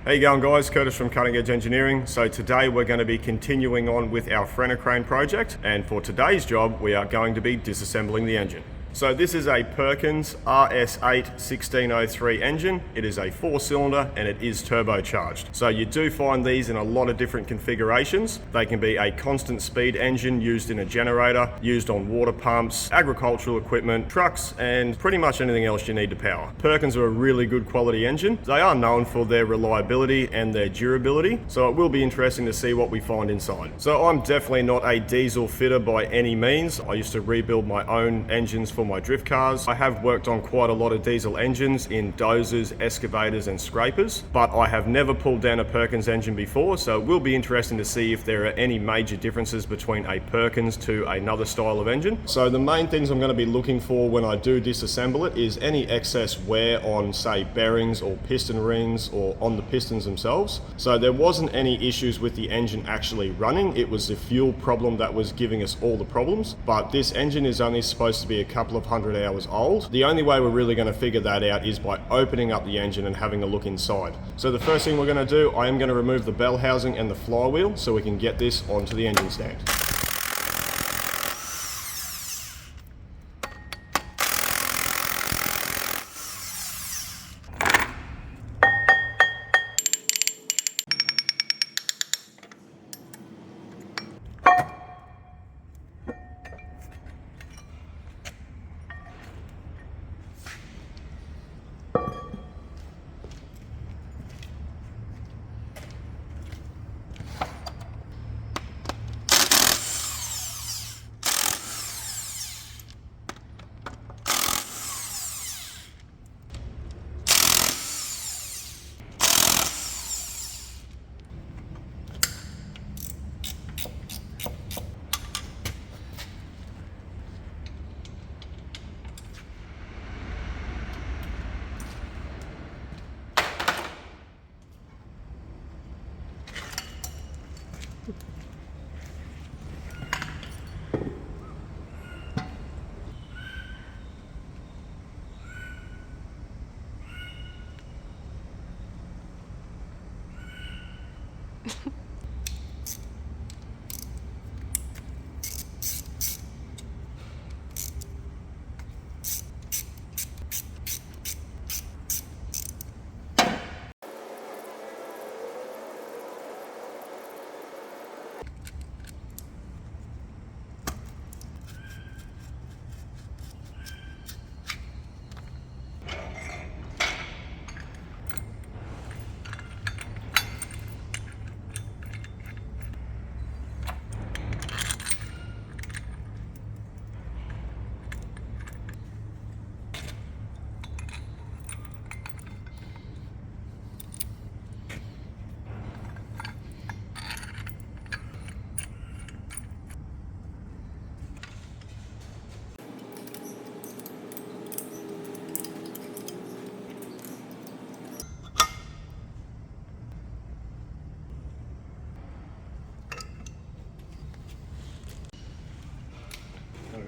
How you going, guys? Curtis from Cutting Edge Engineering. So today we're going to be continuing on with our Franna crane project, and for today's job we are going to be disassembling the engine. So this is a Perkins RS8 1603 engine. It is a 4-cylinder and it is turbocharged. So you do find these in a lot of different configurations. They can be a constant speed engine used in a generator, used on water pumps, agricultural equipment, trucks, and pretty much anything else you need to power. Perkins are a really good quality engine. They are known for their reliability and their durability, so it will be interesting to see what we find inside. So I'm definitely not a diesel fitter by any means. I used to rebuild my own engines for my drift cars. I have worked on quite a lot of diesel engines in dozers, excavators and scrapers, but I have never pulled down a Perkins engine before, so it will be interesting to see if there are any major differences between a Perkins to another style of engine. So the main things I'm going to be looking for when I do disassemble it is any excess wear on, say, bearings or piston rings or on the pistons themselves. So there wasn't any issues with the engine actually running. It was the fuel problem that was giving us all the problems, but this engine is only supposed to be a couple of 100 hours old. The only way we're really going to figure that out is by opening up the engine and having a look inside. So the first thing we're going to do, I am going to remove the bell housing and the flywheel so we can get this onto the engine stand.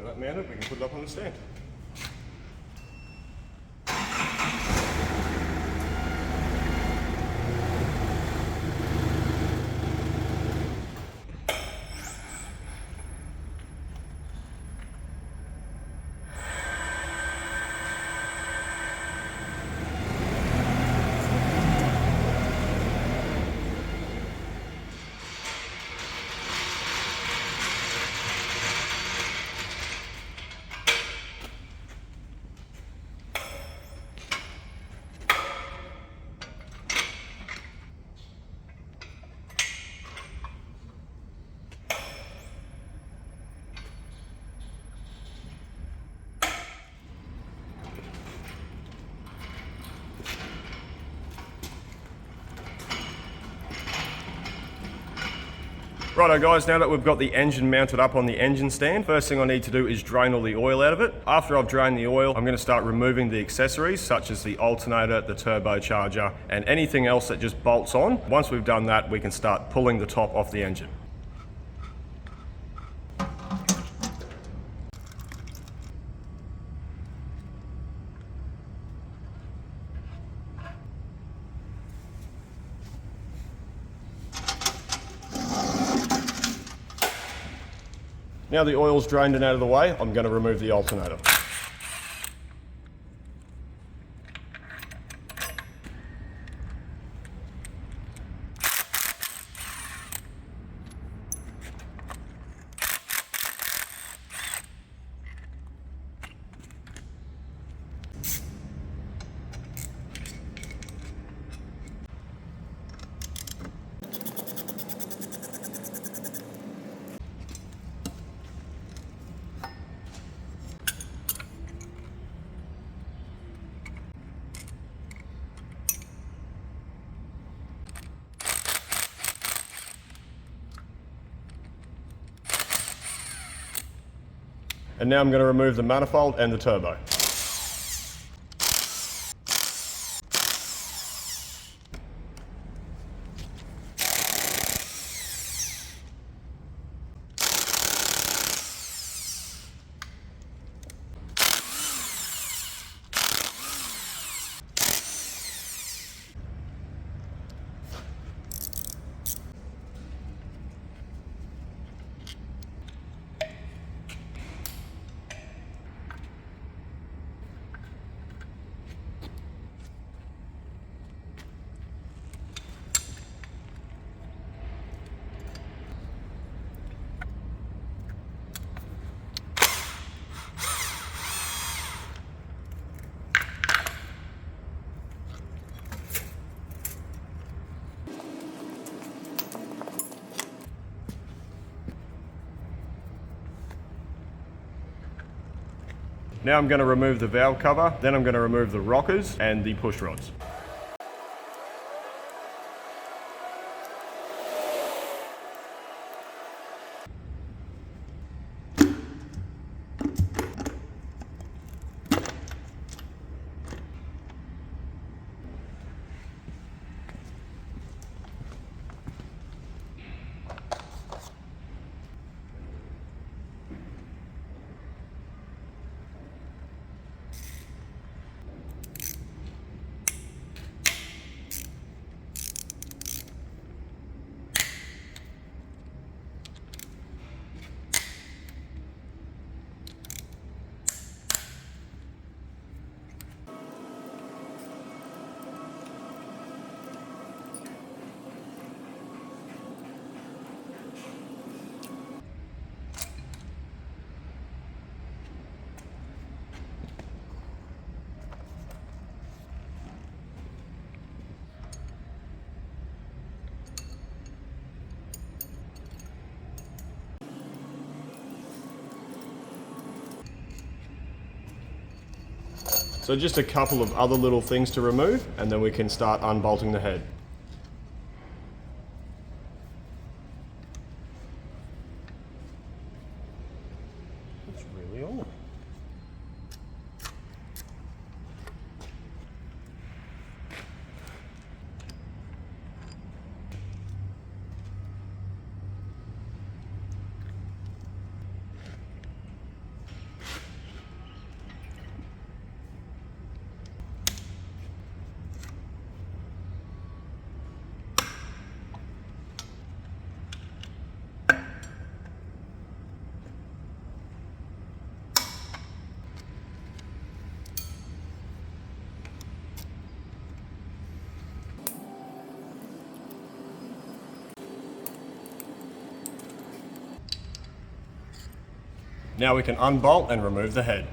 That mounted, we can put it up on the stand. Righto guys, now that we've got the engine mounted up on the engine stand, first thing I need to do is drain all the oil out of it. After I've drained the oil, I'm going to start removing the accessories such as the alternator, the turbocharger, and anything else that just bolts on. Once we've done that, we can start pulling the top off the engine. Now the oil's drained and out of the way, I'm going to remove the alternator. And now I'm going to remove the manifold and the turbo. Now I'm going to remove the valve cover, then I'm going to remove the rockers and the push rods. So just a couple of other little things to remove, and then we can start unbolting the head. It's really on. Now we can unbolt and remove the head.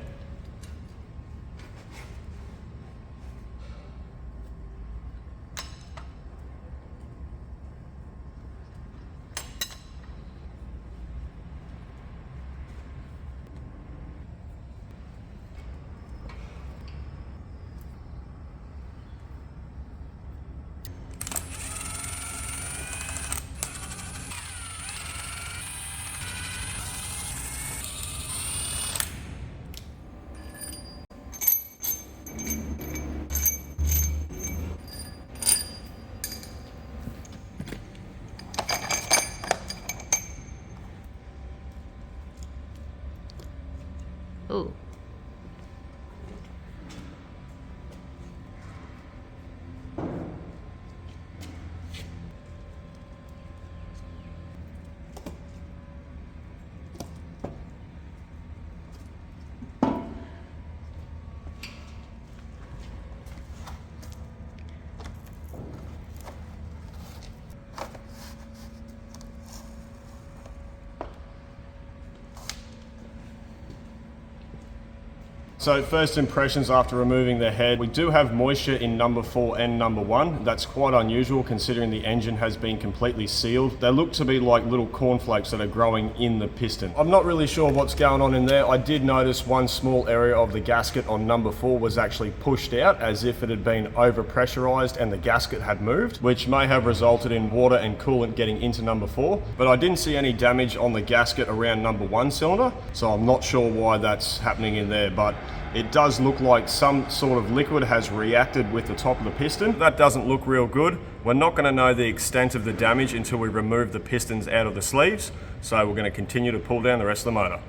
So first impressions after removing the head, we do have moisture in number 4 and number 1. That's quite unusual considering the engine has been completely sealed. They look to be like little cornflakes that are growing in the piston. I'm not really sure what's going on in there. I did notice one small area of the gasket on number 4 was actually pushed out as if it had been over pressurized and the gasket had moved, which may have resulted in water and coolant getting into number 4. But I didn't see any damage on the gasket around number 1 cylinder, so I'm not sure why that's happening in there, but it does look like some sort of liquid has reacted with the top of the piston. That doesn't look real good. We're not going to know the extent of the damage until we remove the pistons out of the sleeves, so we're going to continue to pull down the rest of the motor.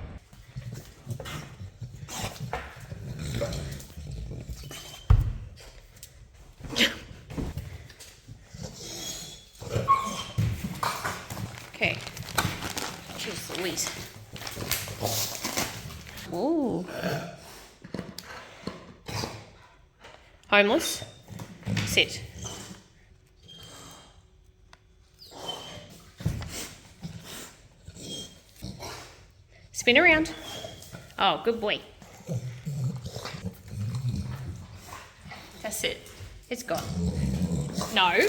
Okay, jeez Louise. Ooh. Homeless. Sit. Spin around. Oh, good boy. That's it. It's gone. No.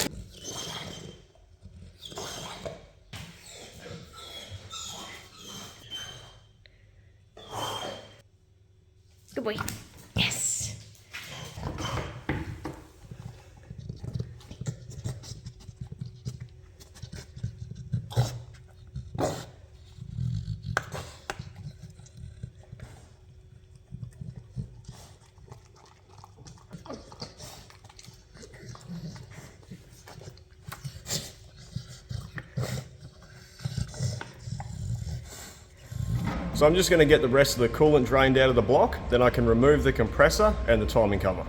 Good boy. Yes. So I'm just going to get the rest of the coolant drained out of the block, then I can remove the compressor and the timing cover.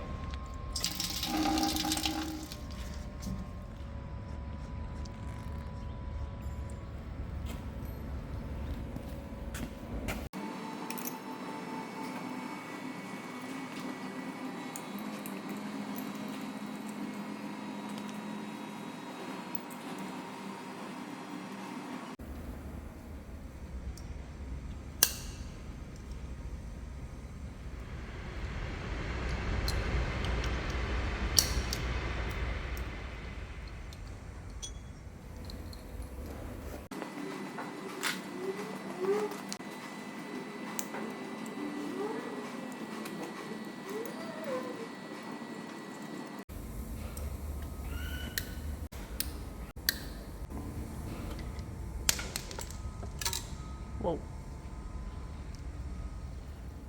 Whoa.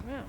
Wow.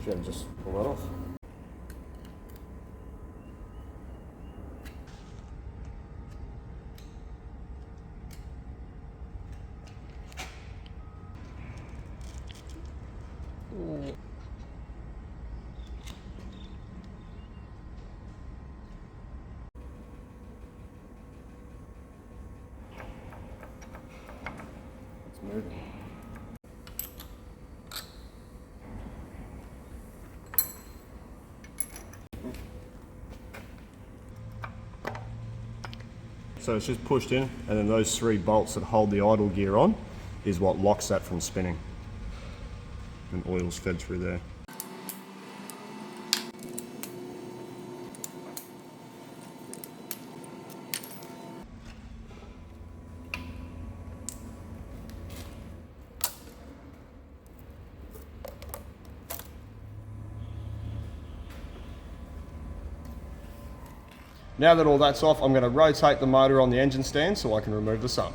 Should I just pull that off? So it's just pushed in, and then those 3 bolts that hold the idle gear on is what locks that from spinning. And oil's fed through there. Now that all that's off, I'm going to rotate the motor on the engine stand so I can remove the sump.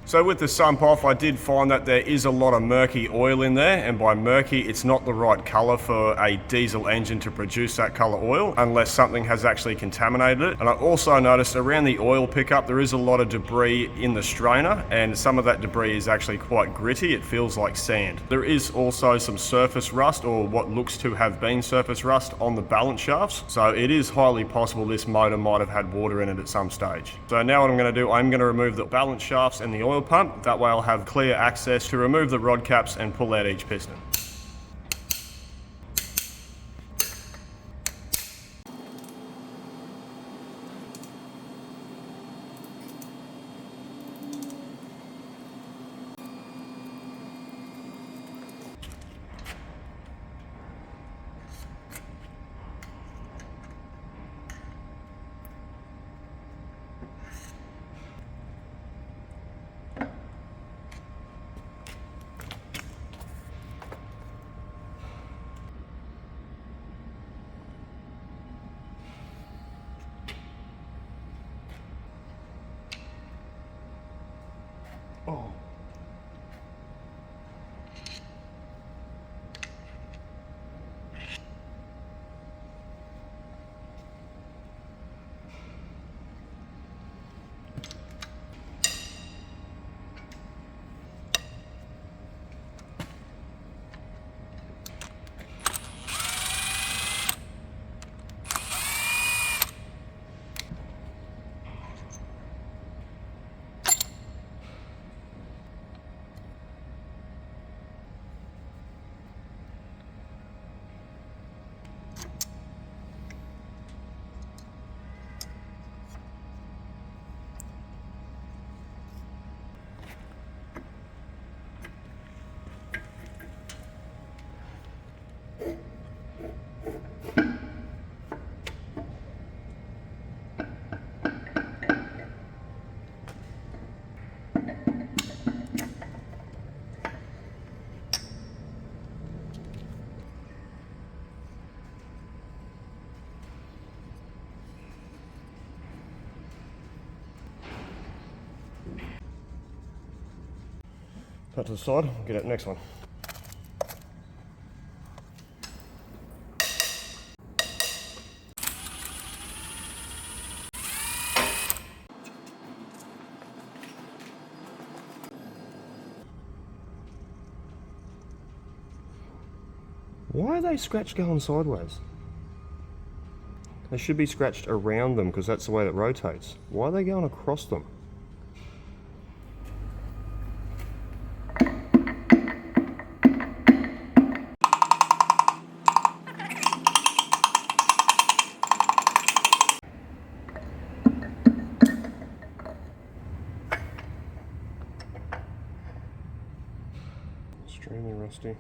So with the sump off, I did find that there is a lot of murky oil in there, and by murky, it's not the right colour for a diesel engine to produce that colour oil, unless something has actually contaminated it. And I also noticed around the oil pickup, there is a lot of debris in the strainer, and some of that debris is actually quite gritty. It feels like sand. There is also some surface rust, or what looks to have been surface rust, on the balance shafts. So it is highly possible this motor might have had water in it at some stage. So now what I'm going to do, I'm going to remove the balance shafts and the oil pump. That way I'll have clear access to remove the rod caps and pull out each piston. Oh. Put to the side, get out the next one. Why are they scratched going sideways? They should be scratched around them because that's the way it rotates. Why are they going across them? Extremely rusty.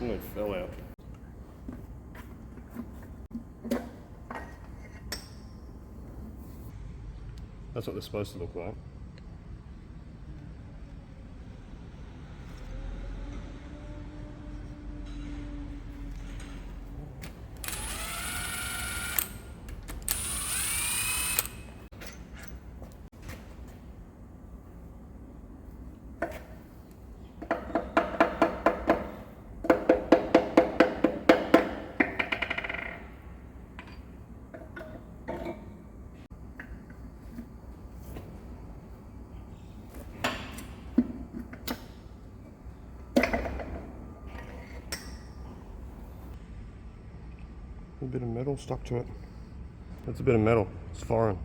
And they fell out. That's what they're supposed to look like. A bit of metal stuck to it. That's a bit of metal. It's foreign.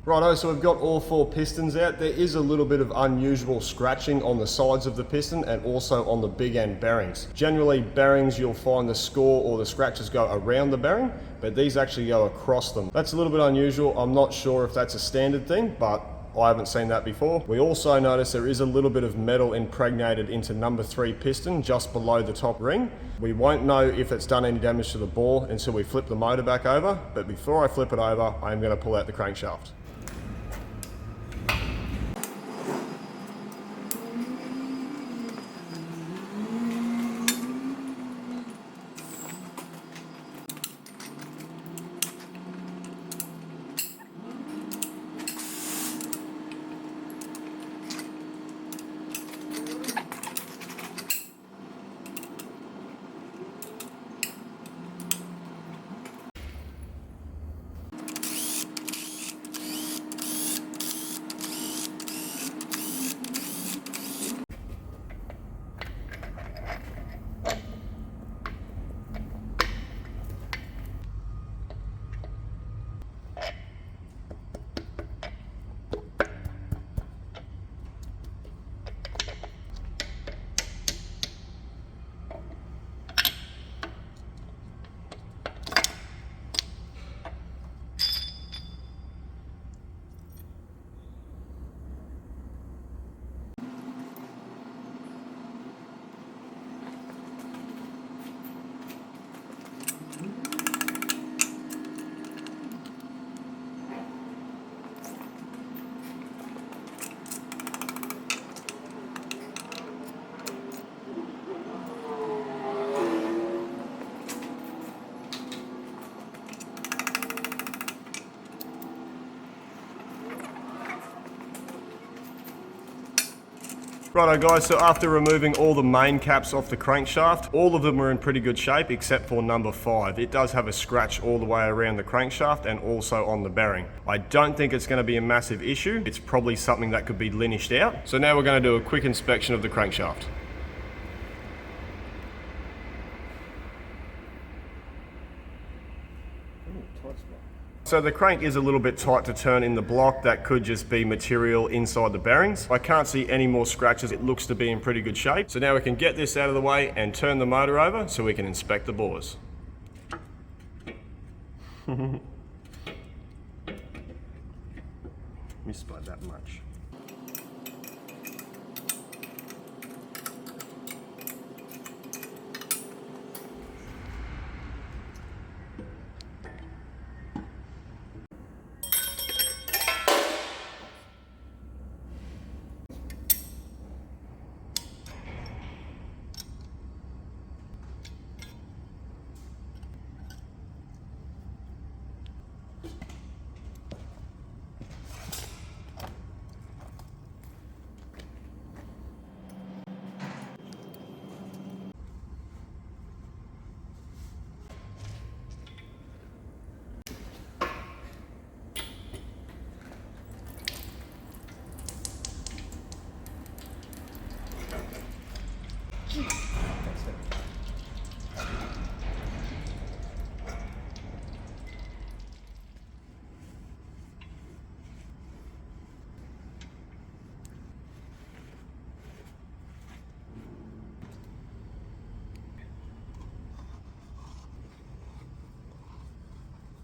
Righto, so we've got all 4 pistons out. There is a little bit of unusual scratching on the sides of the piston and also on the big end bearings. Generally, bearings you'll find the score or the scratches go around the bearing, but these actually go across them. That's a little bit unusual. I'm not sure if that's a standard thing, but I haven't seen that before. We also notice there is a little bit of metal impregnated into number 3 piston just below the top ring. We won't know if it's done any damage to the bore until we flip the motor back over, but before I flip it over, I'm going to pull out the crankshaft. Righto guys, so after removing all the main caps off the crankshaft, all of them were in pretty good shape except for number 5. It does have a scratch all the way around the crankshaft and also on the bearing. I don't think it's going to be a massive issue. It's probably something that could be linished out. So now we're going to do a quick inspection of the crankshaft. So the crank is a little bit tight to turn in the block. That could just be material inside the bearings. I can't see any more scratches. It looks to be in pretty good shape. So now we can get this out of the way and turn the motor over so we can inspect the bores. missed by that much.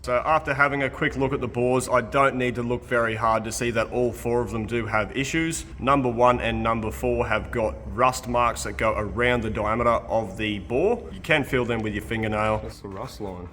So after having a quick look at the bores, I don't need to look very hard to see that all 4 of them do have issues. Number 1 and number 4 have got rust marks that go around the diameter of the bore. You can feel them with your fingernail. That's the rust line.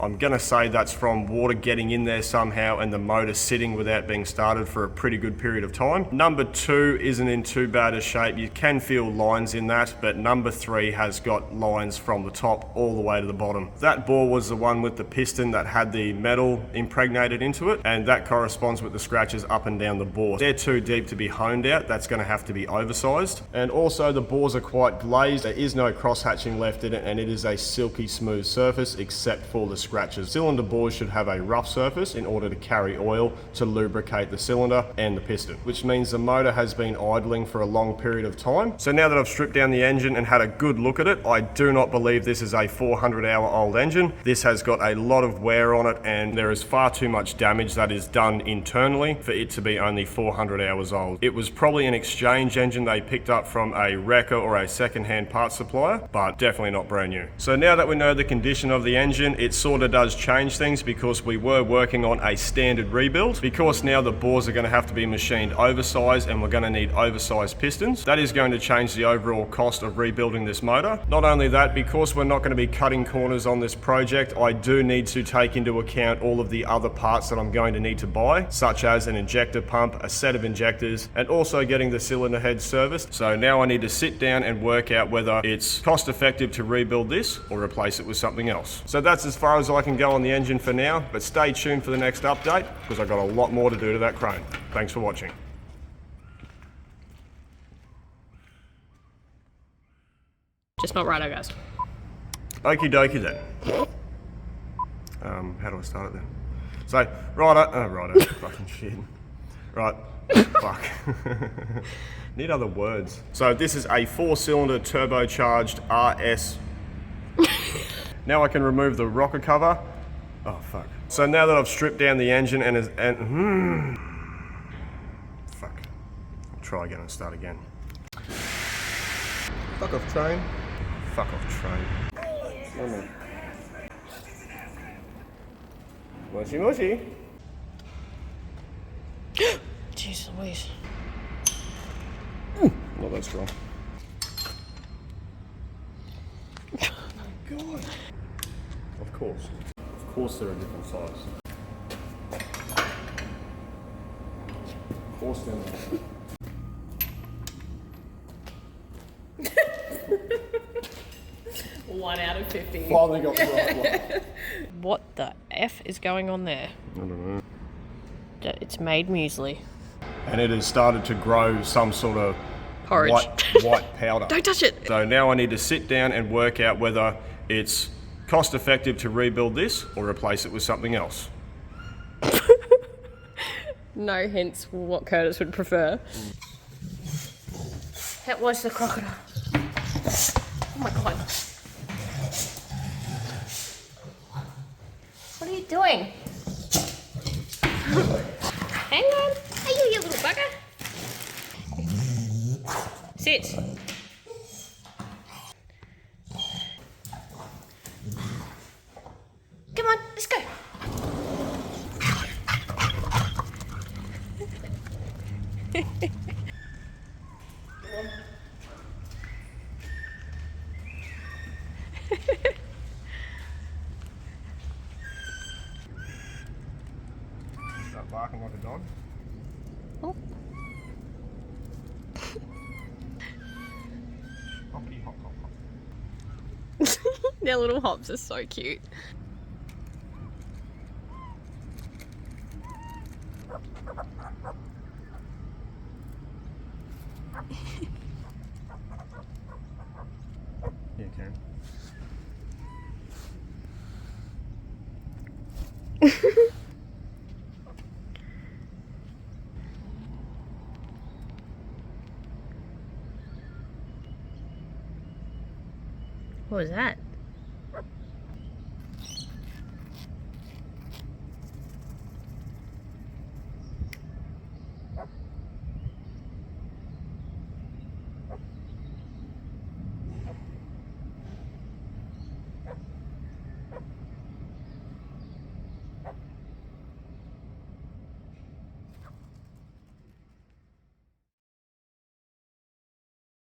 I'm gonna say that's from water getting in there somehow and the motor sitting without being started for a pretty good period of time. Number 2 isn't in too bad a shape. You can feel lines in that, but number 3 has got lines from the top all the way to the bottom. That bore was the one with the piston that had the metal impregnated into it, and that corresponds with the scratches up and down the bore. They're too deep to be honed out. That's gonna have to be oversized. And also the bores are quite glazed. There is no cross hatching left in it, and it is a silky smooth surface except for the scratches. Cylinder bores should have a rough surface in order to carry oil to lubricate the cylinder and the piston, which means the motor has been idling for a long period of time. So now that I've stripped down the engine and had a good look at it, I do not believe this is a 400-hour-old engine. This has got a lot of wear on it, and there is far too much damage that is done internally for it to be only 400 hours old. It was probably an exchange engine they picked up from a wrecker or a second-hand parts supplier, but definitely not brand new. So now that we know the condition of the engine, it sort of does change things because we were working on a standard rebuild. Because now the bores are going to have to be machined oversized and we're going to need oversized pistons. That is going to change the overall cost of rebuilding this motor. Not only that, because we're not going to be cutting corners on this project, I do need to take into account all of the other parts that I'm going to need to buy, such as an injector pump, a set of injectors, and also getting the cylinder head serviced. So now I need to sit down and work out whether it's cost effective to rebuild this or replace it with something else. So that's as far as I can go on the engine for now, but stay tuned for the next update because I've got a lot more to do to that crane. Thanks for watching. Just not righto, guys. Okie dokie then. How do I start it then? So, righto, fucking shit. Right, fuck. Need other words. So this is a 4-cylinder turbocharged RS. Now I can remove the rocker cover. Oh fuck. So now that I've stripped down the engine fuck. I'll try again and start again. Fuck off train. Fuck off train. Mushy mushy. Jeez Louise. Not that strong. Oh my god. Of course they're a different size. Of course they're not. 1 out of 50. Finally got the right one. What the F is going on there? I don't know. It's made muesli. And it has started to grow some sort of Porridge. white powder. Don't touch it. So now I need to sit down and work out whether it's cost effective to rebuild this or replace it with something else. No hints what Curtis would prefer. That was the crocodile. Oh my god. What are you doing? Hang on. Hey, you little bugger. Sit. Come on, let's go. on. Oh. Hoppity hop hop hop. Their little hops are so cute. Yeah, Karen. What was that?